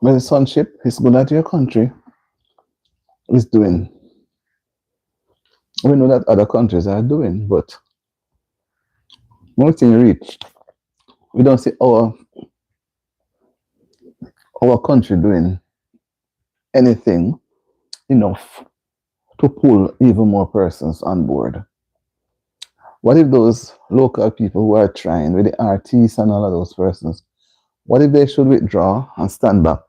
But the sonship is good at your country is doing. We know that other countries are doing, but once thing reach, we don't see our country doing anything enough to pull even more persons on board. What if those local people who are trying with the artists and all of those persons, what if they should withdraw and stand back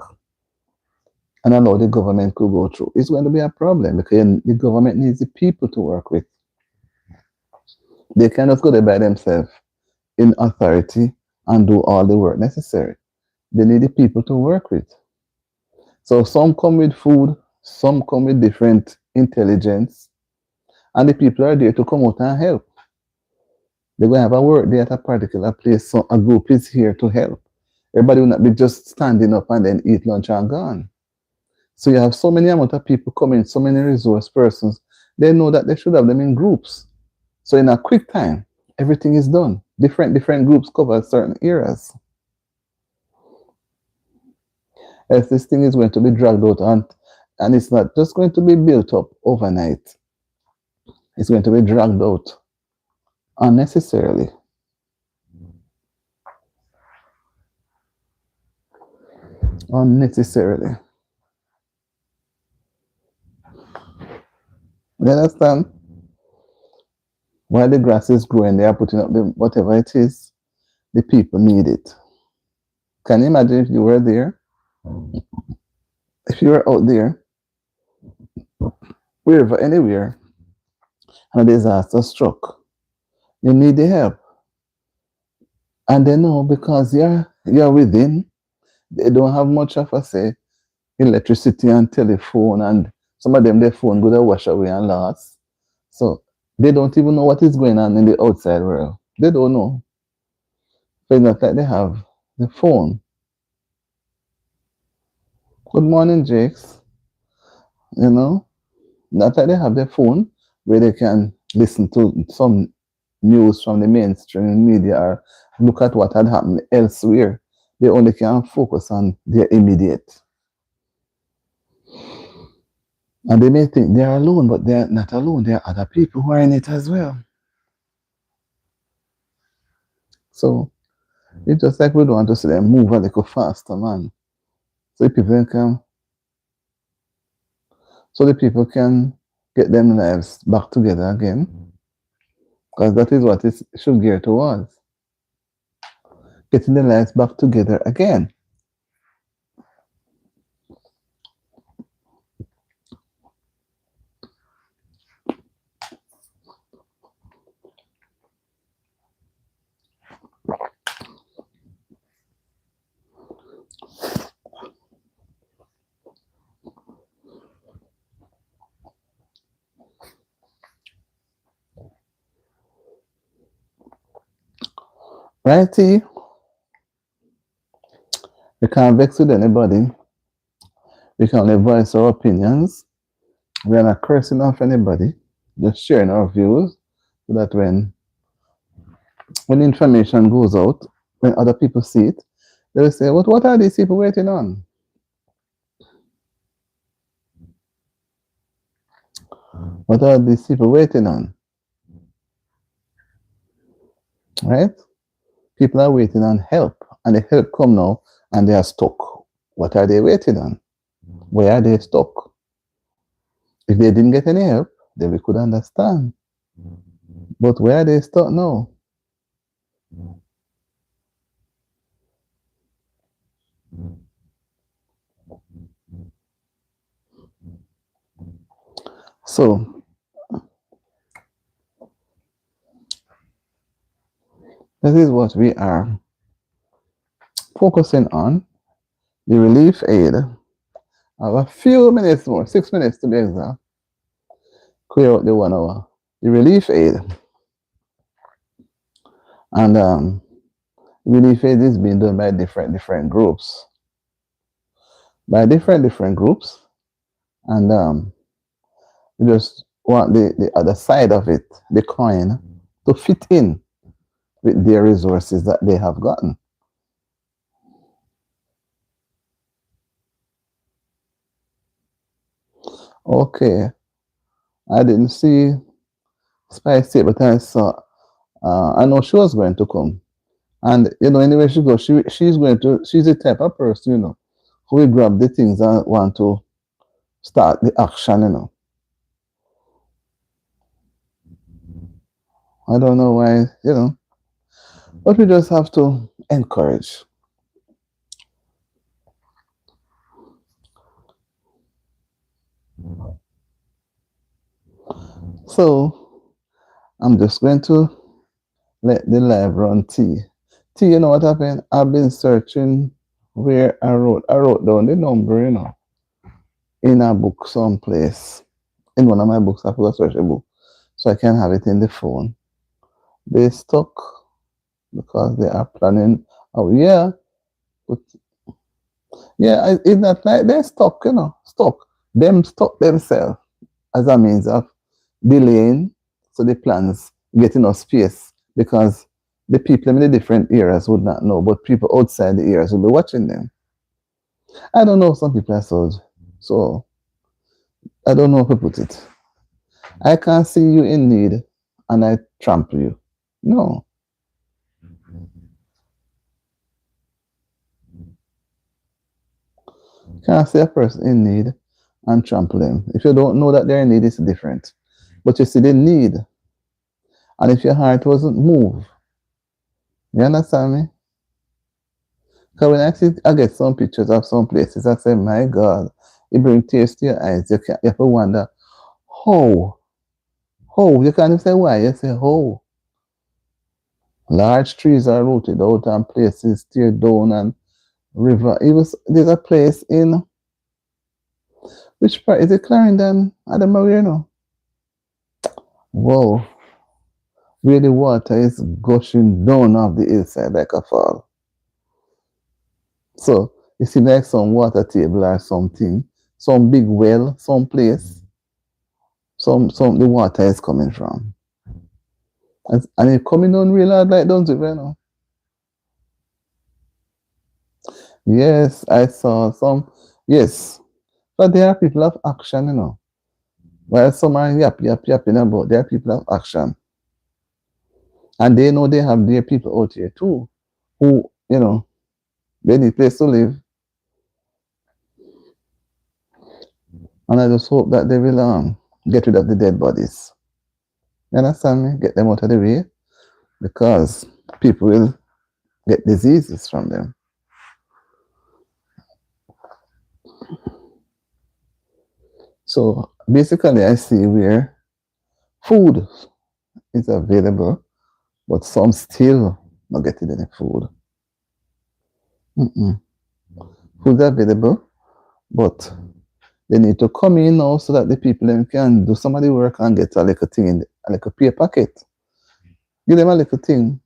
and allow the government to go through? It's going to be a problem because the government needs the people to work with. They cannot go there by themselves in authority and do all the work necessary. They need the people to work with. So some come with food, some come with different intelligence, and the people are there to come out and help. They're going to have a work day at a particular place, so a group is here to help. Everybody will not be just standing up and then eat lunch and gone. So you have so many amount of people coming, so many resource persons. They know that they should have them in groups. So in a quick time, everything is done. Different groups cover certain areas. As this thing is going to be dragged out, and it's not just going to be built up overnight. It's going to be dragged out unnecessarily. Unnecessarily. You understand? While the grass is growing, they are putting up whatever it is, the people need it. Can you imagine if you were there? If you were out there, wherever, anywhere, and a disaster struck, you need the help. And they know because you're within, they don't have much of a say, electricity and telephone, and some of them their phone go to wash away and lost. So they don't even know what is going on in the outside world. They don't know. But it's not like they have the phone. Good morning, Jakes. Not like they have their phone where they can listen to some news from the mainstream media or look at what had happened elsewhere. They only can focus on their immediate. And they may think they are alone, but they're not alone. There are other people who are in it as well. So it's just like we don't want to see them move a little faster, man. So the people can get them lives back together again. Because that is what it should gear towards. Getting the lives back together again. Righty? We can't vex with anybody. We can only voice our opinions. We are not cursing off anybody, just sharing our views so that when information goes out, when other people see it, they will say, what are these people waiting on? What are these people waiting on? Right? People are waiting on help, and the help come now, and they are stuck. What are they waiting on? Where are they stuck? If they didn't get any help, then we could understand. But where are they stuck now? So this is what we are focusing on, the relief aid. I have a few minutes more, 6 minutes to be exact. Clear out the 1 hour. The relief aid. And relief aid is being done by different groups. By different groups. And we just want the other side of it, the coin, to fit in with their resources that they have gotten. Okay. I didn't see Spicy, but I saw. I know she was going to come, and anywhere she goes, she's going to. She's the type of person, who will grab the things and want to start the action. I don't know why, but we just have to encourage. So I'm just going to let the live run T. T, you know what happened? I've been searching where I wrote down the number, in a book someplace. In one of my books, I forgot to search a book. So I can have it in the phone. They stuck because they are planning. Oh yeah, but yeah, it's not like they're stuck, stuck. Them stuck themselves as a means of delaying so the plans get enough space because the people in the different areas would not know, but people outside the areas will be watching them. I don't know, some people are so I don't know how to put it. I can't see you in need and I trample you. No. Can't see a person in need and trample them. If you don't know that they're in need, it's different. But you see the need. And if your heart wasn't moved, you understand me? Because when I get some pictures of some places, I say, my God, it brings tears to your eyes. You have to wonder, how? How? You can't even say why. You say, how? Large trees are rooted out and places tear down and river. There's a place in, which part? Is it Clarendon? I don't know, Whoa. Where the water is gushing down off the hillside like a fall. So you see like some water table or something, some big well, some place, some the water is coming from. And it coming down real hard like don't you? Yes, I saw some. Yes, but there are people of action. While some are yapping about, there are people of action. And they know they have their people out here too, who, they need place to live. And I just hope that they will get rid of the dead bodies. You understand me? Get them out of the way because people will get diseases from them. So basically, I see where food is available, but some still not getting any food. Mm-mm. Food is available, but they need to come in now so that the people then can do some of the work and get a little thing in a little pay packet. Give them a little thing.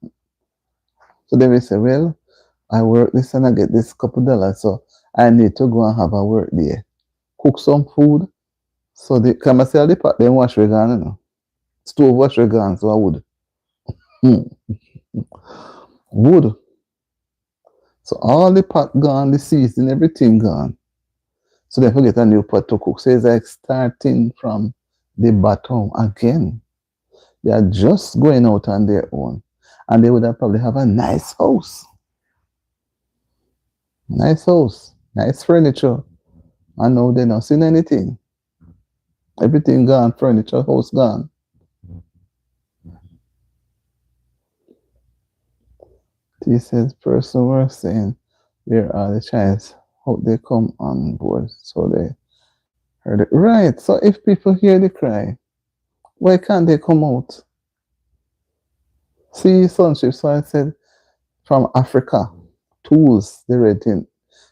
So they will say, well, I work this and I get this couple dollars, so I need to go and have a work there. Cook some food. So they come and sell the pot, then wash your gun, Stove wash your gun, so I would. Wood. So all the pot gone, the seasoning, everything gone. So they forget a new pot to cook. So it's like starting from the bottom again. They are just going out on their own. And they would have probably have a nice house. Nice house. Nice furniture. And now they're not seeing anything. Everything gone, furniture, house gone. He says, person were saying, where are the Chinese? Hope they come on board. So they Heard it. Right. So if people hear the cry, why can't they come out? See, sonship. So I said from Africa, tools they renting,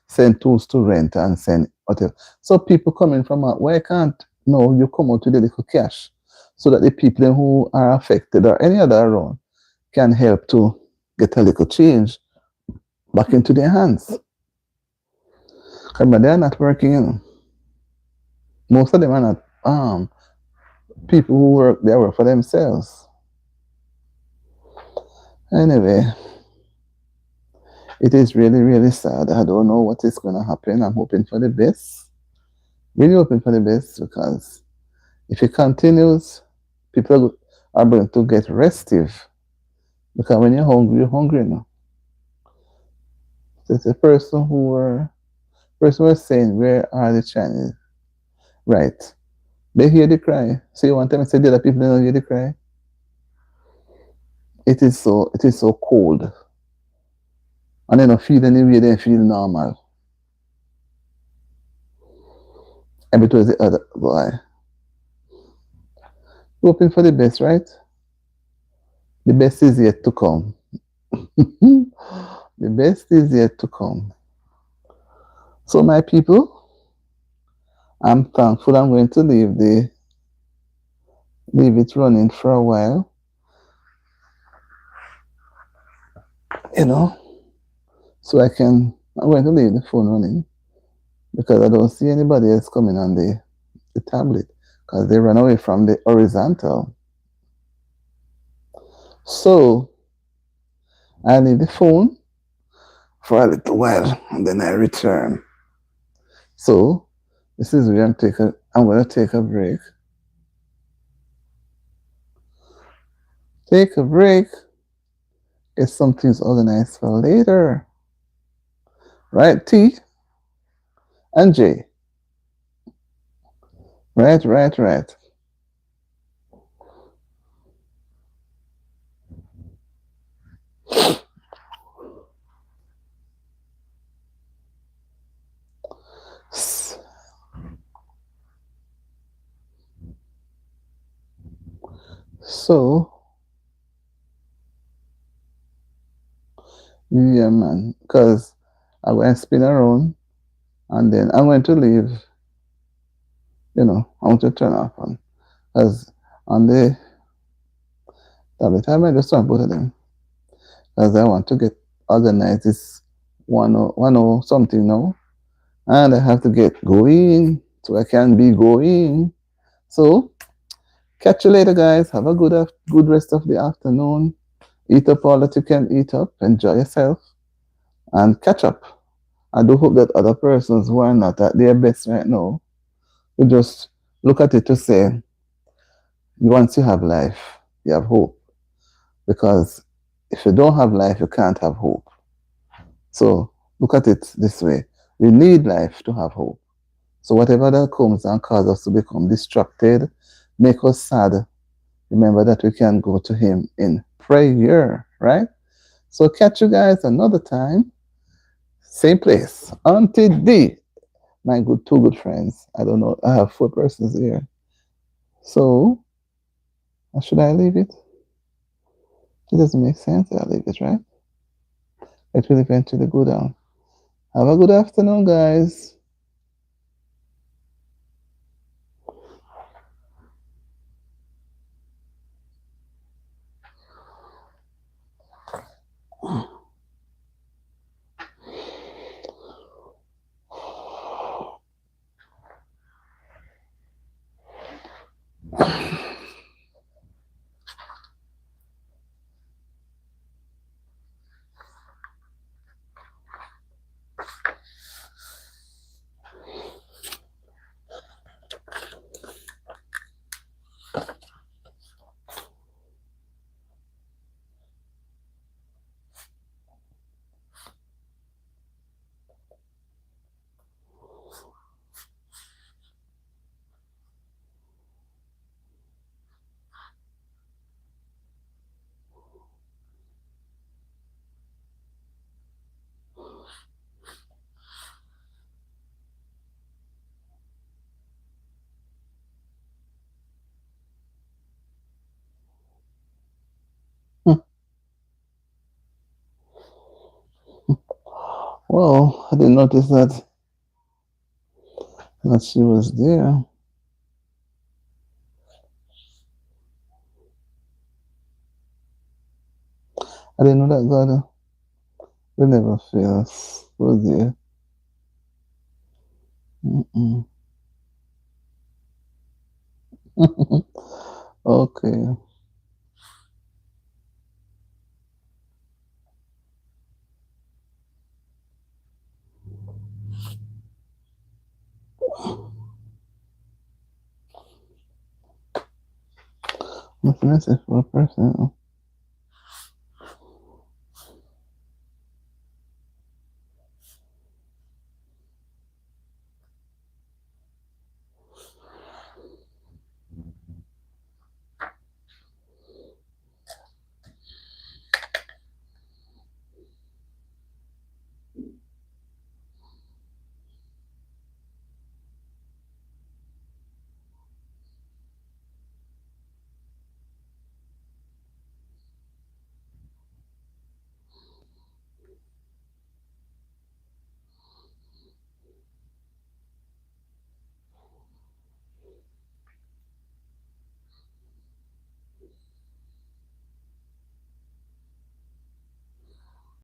send tools to rent and send whatever. So people coming from out, why can't no you come out with a little cash so that the people who are affected or any other around can help to get a little change back into their hands. Remember, they're not working, you know. Most of them are not people who work, they work for themselves. Anyway, it is really, really sad. I don't know what is going to happen. I'm hoping for the best. Really hoping for the best because if it continues, people are going to get restive. Because when you're hungry now. There's a person was saying, where are the Chinese? Right. They hear the cry. So you want them to say the other people don't hear the cry? It is so cold. And they don't feel any way, they feel normal. And it was the other boy. Hoping for the best, right? The best is yet to come. The best is yet to come. So my people, I'm thankful I'm going to leave it running for a while. You know, so I'm going to leave the phone running because I don't see anybody else coming on the tablet because they run away from the horizontal. So I leave the phone for a little while and then I return. So this is where I'm going to take a break. Take a break. Get some things organized for later. Right, T and J. Right. So, yeah, man, because I'm going to spin around and then I'm going to leave, I want to turn off on, because on the tablet, I might just turn both of them, because I want to get organized this 10 something now, and I have to get going so I can be going. So, catch you later, guys. Have a good rest of the afternoon. Eat up all that you can eat up. Enjoy yourself and catch up. I do hope that other persons who are not at their best right now will just look at it to say, once you have life, you have hope. Because if you don't have life, you can't have hope. So look at it this way. We need life to have hope. So whatever that comes and causes us to become distracted, make us sad, remember that we can go to him in prayer, right? So catch you guys another time. Same place. Auntie D, my two good friends. I don't know. I have 4 persons here. So, should I leave it? It doesn't make sense. I'll leave it, right? It will eventually go down. Have a good afternoon, guys. Well, I didn't notice that she was there. I didn't know that God will never fail us. Was there? Mm-mm. Okay. What's the message for a person?